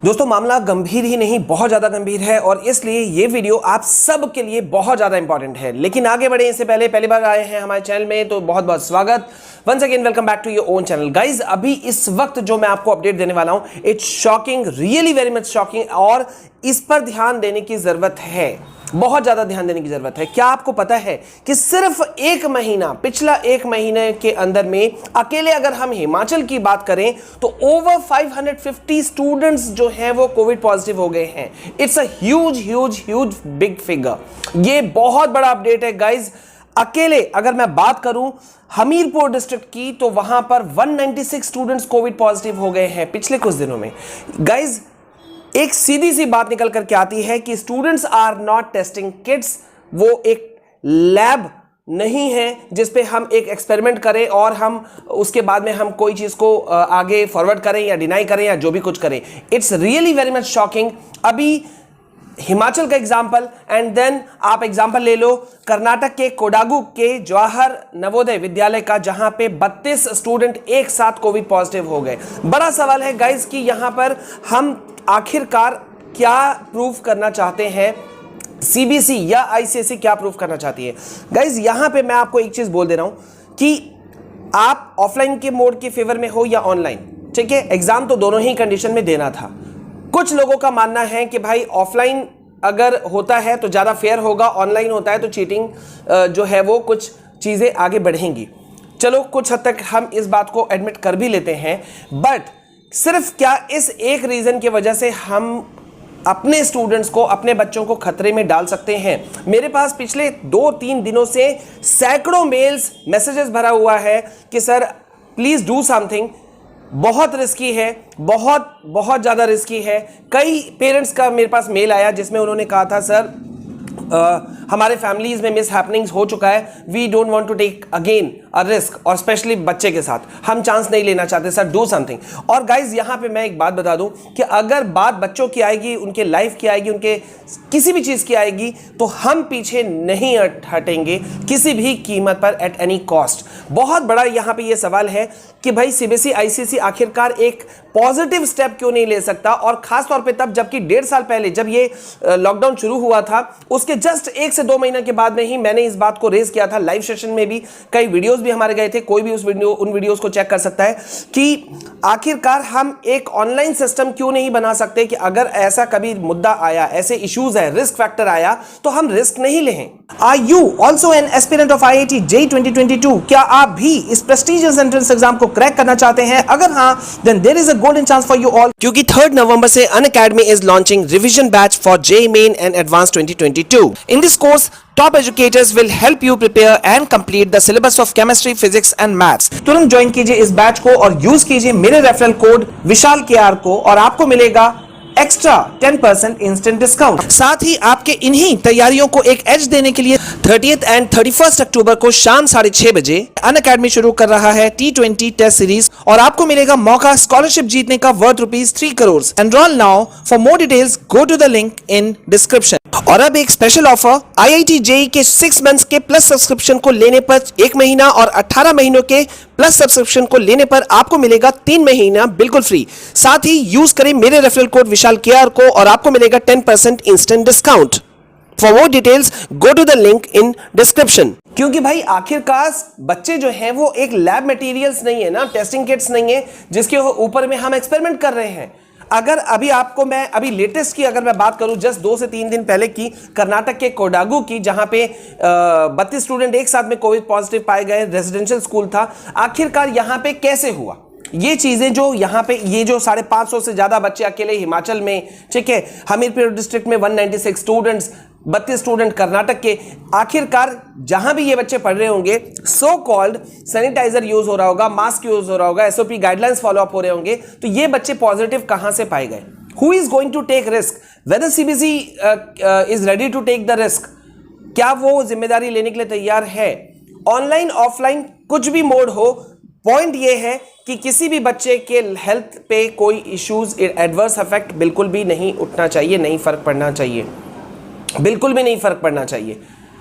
दोस्तों मामला गंभीर ही नहीं बहुत ज्यादा गंभीर है और इसलिए ये वीडियो आप सब के लिए बहुत ज्यादा इंपॉर्टेंट है। लेकिन आगे बढ़े इससे पहली बार आए हैं हमारे चैनल में तो बहुत बहुत स्वागत। Once again welcome back to your own channel. Guys अभी इस वक्त जो मैं आपको अपडेट देने वाला हूं it's shocking, really very much shocking और इस पर ध्यान देने की जरूरत है, बहुत ज्यादा ध्यान देने की जरूरत है। क्या आपको पता है कि सिर्फ एक महीना, पिछला एक महीने के अंदर में अकेले अगर हम हिमाचल की बात करें तो ओवर 550 स्टूडेंट्स जो हैं वो कोविड पॉजिटिव हो गए हैं। It's a huge big figure. ये बहुत बड़ा अपडेट है गाइज। अकेले अगर मैं बात करूं हमीरपुर डिस्ट्रिक्ट की तो वहां पर 196 स्टूडेंट्स कोविड पॉजिटिव हो गए हैं पिछले कुछ दिनों में। गाइज एक सीधी सी बात निकल करके आती है कि students are not testing kids. वो एक लैब नहीं है जिस पे हम एक एक्सपेरिमेंट करें और हम उसके बाद में हम कोई चीज को आगे फॉरवर्ड करें या डिनाई करें या जो भी कुछ करें। It's really very much shocking. अभी हिमाचल का एग्जाम्पल एंड देन आप एग्जाम्पल ले लो कर्नाटक के कोडागु के जवाहर नवोदय विद्यालय का, जहां पे 32 स्टूडेंट एक साथ कोविड पॉजिटिव हो गए। बड़ा सवाल है गाइज कि यहां पर हम आखिरकार क्या प्रूफ करना चाहते हैं, सीबीएसई या आईसीएसई क्या प्रूफ करना चाहती है। गाइज यहां पे मैं आपको एक चीज बोल दे रहा हूं कि आप ऑफलाइन के मोड के फेवर में हो या ऑनलाइन, ठीक है। एग्जाम तो दोनों ही कंडीशन में देना था। कुछ लोगों का मानना है कि भाई ऑफलाइन अगर होता है तो ज्यादा फेयर होगा, ऑनलाइन होता है तो चीटिंग जो है वो कुछ चीजें आगे बढ़ेंगी। चलो कुछ हद तक हम इस बात को एडमिट कर भी लेते हैं, बट सिर्फ क्या इस एक रीजन की वजह से हम अपने स्टूडेंट्स को, अपने बच्चों को खतरे में डाल सकते हैं। मेरे पास पिछले 2-3 दिनों से सैकड़ों मेल्स, मैसेजेस भरा हुआ है कि सर प्लीज डू समथिंग। बहुत रिस्की है, बहुत ज्यादा रिस्की है। कई पेरेंट्स का मेरे पास मेल आया जिसमें उन्होंने कहा था सर हमारे फैमिलीज में मिस हैपनिंग्स हो चुका है, we don't want to take again a risk, और स्पेशली बच्चे के साथ हम चांस नहीं लेना चाहते, सर डू समथिंग। और गाइज यहां पे मैं एक बात बता दूं कि अगर बात बच्चों की आएगी, उनके लाइफ की आएगी, उनके किसी भी चीज की आएगी तो हम पीछे नहीं हटेंगे किसी भी कीमत पर, एट एनी कॉस्ट। बहुत बड़ा यहां पे ये सवाल है कि भाई सीबीएसई आईसीएसई आखिरकार एक पॉजिटिव स्टेप क्यों नहीं ले सकता, और खास तौर पे तब जबकि 1.5 साल पहले जब ये लॉकडाउन शुरू हुआ था उसके जस्ट 1 से 2 महीने के बाद में ही मैंने इस बात को रेज किया था। लाइव सेशन में भी कई वीडियोस भी हमारे गए थे, कोई भी उन वीडियोस को चेक कर सकता है कि आखिरकार हम एक ऑनलाइन सिस्टम क्यों नहीं बना सकते कि अगर ऐसा कभी मुद्दा आया, ऐसे इश्यूज है, रिस्क फैक्टर आया तो हम रिस्क नहीं लें। Are you also an aspirant of IIT JEE 2022? क्या आप भी इस प्रेस्टिजियस एंट्रेंस एग्जाम को क्रैक करना चाहते हैं? अगर हाँ, then there is a golden chance for you all, क्योंकि 3 नवंबर से Unacademy is launching revision batch for JEE Main and Advanced 2022. In this course, top educators will help you prepare and complete the syllabus of chemistry, physics and maths. तुरंत join कीजिए इस batch को और use कीजिए मेरे referral code विशाल KR को और आपको मिलेगा एक्स्ट्रा 10% इंस्टेंट डिस्काउंट। साथ ही आपके इन्हीं तैयारियों को एक एज देने के लिए 30th एंड 31st अक्टूबर को शाम 6:30 बजे अनअकैडमी शुरू कर रहा है T20 टेस्ट सीरीज और आपको मिलेगा मौका स्कॉलरशिप जीतने का worth ₹3 crore. Enrol now, for more details go to the link in description. और अब एक स्पेशल ऑफर, IIT JEE के 6 मंथ्स के प्लस सब्सक्रिप्शन को लेने पर 1 महीना और 18 महीनों के प्लस सब्सक्रिप्शन को लेने पर आपको मिलेगा 3 महीना बिल्कुल फ्री। साथ ही यूज करें मेरे रेफरल कोड विशाल KR को और आपको मिलेगा 10% instant discount. For more details go to the link in description. क्योंकि भाई आखिरकार बच्चे जो हैं वो एक लैब मटेरियल्स नहीं है ना, टेस्टिंग किट्स नहीं है जिसके ऊपर में हम एक्सपेरिमेंट कर रहे हैं। अगर अभी आपको मैं अभी लेटेस्ट की अगर मैं बात करूं, जस्ट 2 से 3 दिन पहले की कर्नाटक के कोडागु की, जहां पे 32 स्टूडेंट एक साथ में कोविड पॉजिटिव पाए गए, रेजिडेंशियल स्कूल था। आखिरकार यहां पे कैसे हुआ ये चीजें, जो यहां पे ये जो 550 से ज्यादा बच्चे अकेले हिमाचल में, ठीक है, हमीरपुर डिस्ट्रिक्ट में 196 स्टूडेंट्स, 32 स्टूडेंट कर्नाटक के, आखिरकार जहां भी ये बच्चे पढ़ रहे होंगे सो कॉल्ड सैनिटाइजर यूज हो रहा होगा, मास्क यूज हो रहा होगा, SOP गाइडलाइंस फॉलो अप हो रहे होंगे, तो ये बच्चे पॉजिटिव कहां से पाए गए? Who is going to take risk? Whether CBSE is ready to take the risk? क्या वो जिम्मेदारी लेने के लिए तैयार है? ऑनलाइन ऑफलाइन कुछ भी मोड हो, पॉइंट ये है कि किसी भी बच्चे के हेल्थ पे कोई इश्यूज, एडवर्स इफेक्ट बिल्कुल भी नहीं उठना चाहिए, नहीं फर्क पड़ना चाहिए, बिल्कुल भी नहीं फर्क पड़ना चाहिए।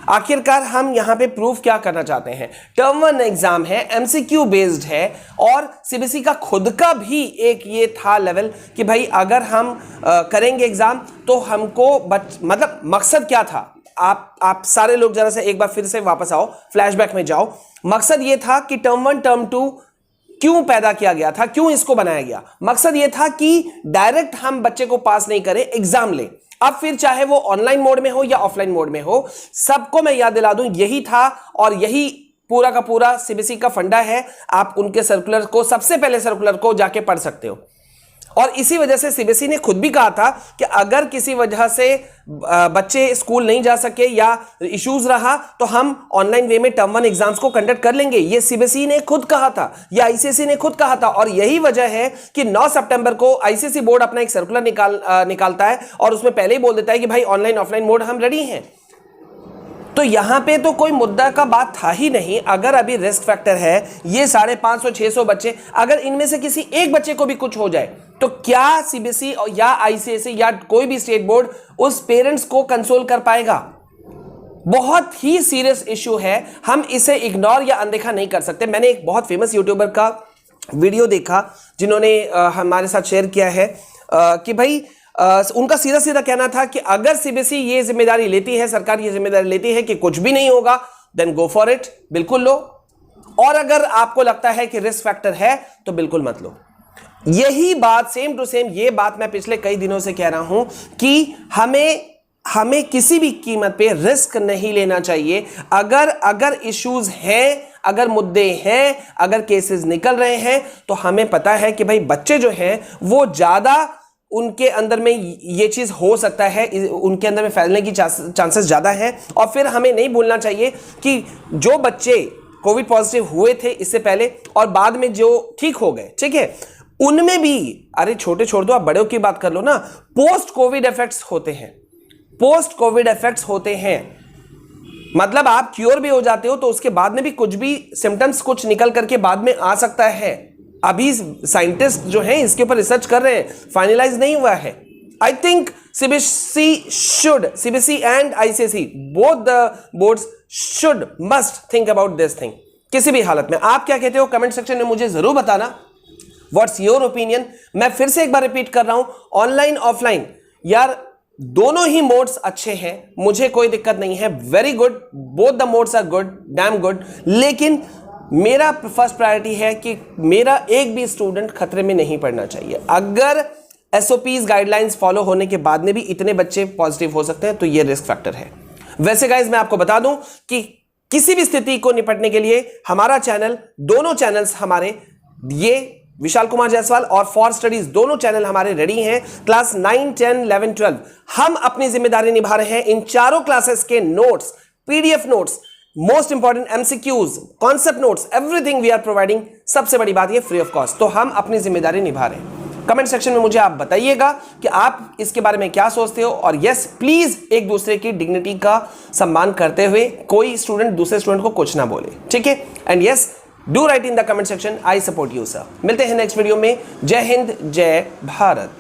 आखिरकार हम यहां पे प्रूफ क्या करना चाहते हैं? टर्म 1 एग्जाम है, एमसीक्यू बेस्ड है और सीबीएसई का खुद का भी एक ये था लेवल कि भाई अगर हम करेंगे एग्जाम तो हमको मतलब मकसद क्या था? आप सारे लोग जरा से एक बार फिर से वापस आओ, फ्लैशबैक में जाओ। मकसद ये था कि टर्म 1 टर्म 2 क्यों पैदा किया गया था, क्यों इसको बनाया गया? मकसद यह था कि डायरेक्ट हम बच्चे को पास नहीं करें, एग्जाम लें। अब फिर चाहे वो ऑनलाइन मोड में हो या ऑफलाइन मोड में हो, सबको मैं याद दिला दूं यही था और यही पूरा का पूरा सीबीएसई का फंडा है। आप उनके सर्कुलर को, सबसे पहले सर्कुलर को जाके पढ़ सकते हो। और इसी वजह से सीबीएसई ने खुद भी कहा था कि अगर किसी वजह से बच्चे स्कूल नहीं जा सके या इश्यूज रहा तो हम ऑनलाइन वे में टर्म 1 एग्जाम्स को कंडक्ट कर लेंगे। ये सीबीएसई ने खुद कहा था, या आईसीएसई ने खुद कहा था। और यही वजह है कि 9 सितंबर को आईसीएसई बोर्ड अपना एक सर्कुलर निकालता है और उसमें पहले ही बोल देता है कि भाई ऑनलाइन ऑफलाइन मोड हम रेडी हैं। तो यहां पे तो कोई मुद्दा का बात था ही नहीं। अगर अभी रिस्क फैक्टर है ये 550-600 बच्चे, अगर इनमें से किसी एक बच्चे को भी कुछ हो जाए तो क्या सीबीएसई या आईसीएसई या कोई भी स्टेट बोर्ड उस पेरेंट्स को कंसोल कर पाएगा? बहुत ही सीरियस इश्यू है, हम इसे इग्नोर या अनदेखा नहीं कर सकते। मैंने एक बहुत फेमस यूट्यूबर का वीडियो देखा जिन्होंने हमारे साथ शेयर किया है कि भाई उनका सीधा सीधा कहना था कि अगर सीबीएसई ये जिम्मेदारी लेती है, सरकार ये जिम्मेदारी लेती है कि कुछ भी नहीं होगा, देन गो फॉर इट, बिल्कुल लो। और अगर आपको लगता है कि रिस्क फैक्टर है तो बिल्कुल मत लो। यही बात सेम टू सेम, ये बात मैं पिछले कई दिनों से कह रहा हूं कि हमें किसी भी कीमत पे रिस्क नहीं लेना चाहिए। अगर इश्यूज हैं, अगर मुद्दे हैं, अगर केसेस निकल रहे हैं तो हमें पता है कि भाई बच्चे जो हैं वो ज्यादा, उनके अंदर में ये चीज हो सकता है, उनके अंदर में फैलने की चांसेस ज्यादा हैं। और फिर हमें नहीं भूलना चाहिए कि जो बच्चे कोविड पॉजिटिव हुए थे इससे पहले और बाद में जो ठीक हो गए, ठीक है, उनमें भी, अरे छोटे छोड़ दो, आप बड़ों की बात कर लो ना, पोस्ट कोविड इफेक्ट्स होते हैं। पोस्ट कोविड इफेक्ट्स होते हैं मतलब आप क्योर भी हो जाते हो तो उसके बाद में भी कुछ भी सिम्टम्स कुछ निकल करके बाद में आ सकता है। अभी साइंटिस्ट जो हैं इसके ऊपर रिसर्च कर रहे हैं, फाइनलाइज नहीं हुआ है। I think CBSE and ICSE both the boards should must think about this thing किसी भी हालत में। आप क्या कहते हो कमेंट सेक्शन में मुझे जरूर बताना। What's your opinion? मैं फिर से एक बार रिपीट कर रहा हूं, ऑनलाइन ऑफलाइन यार दोनों ही मोड्स अच्छे हैं, मुझे कोई दिक्कत नहीं है। Very good, both the modes are good, damn good. लेकिन मेरा फर्स्ट प्रायोरिटी है कि मेरा एक भी स्टूडेंट खतरे में नहीं पड़ना चाहिए। अगर एसओपीज गाइडलाइंस फॉलो होने के बाद में भी इतने बच्चे पॉजिटिव हो सकते हैं तो ये रिस्क फैक्टर है। वैसे गाइज मैं आपको बता दूं कि किसी भी स्थिति को निपटने के लिए हमारा चैनल, दोनों चैनल्स हमारे, ये विशाल कुमार जायसवाल और फॉर स्टडीज, दोनों चैनल हमारे रेडी हैं। क्लास 9, 10, 11, 12 हम अपनी जिम्मेदारी निभा रहे हैं। इन चारों क्लासेस के notes, PDF notes, most important MCQs, concept notes, everything we are providing. सबसे बड़ी बात ये फ्री ऑफ कॉस्ट। तो हम अपनी जिम्मेदारी निभा रहे हैं। कमेंट सेक्शन में मुझे आप बताइएगा कि आप इसके बारे में क्या सोचते हो। और यस, प्लीज एक दूसरे की डिग्निटी का सम्मान करते हुए कोई स्टूडेंट दूसरे स्टूडेंट को कुछ ना बोले, ठीक है? And yes, do right in the comment section, I support you sir. मिलते हैं नेक्स्ट वीडियो में। जय हिंद, जय भारत।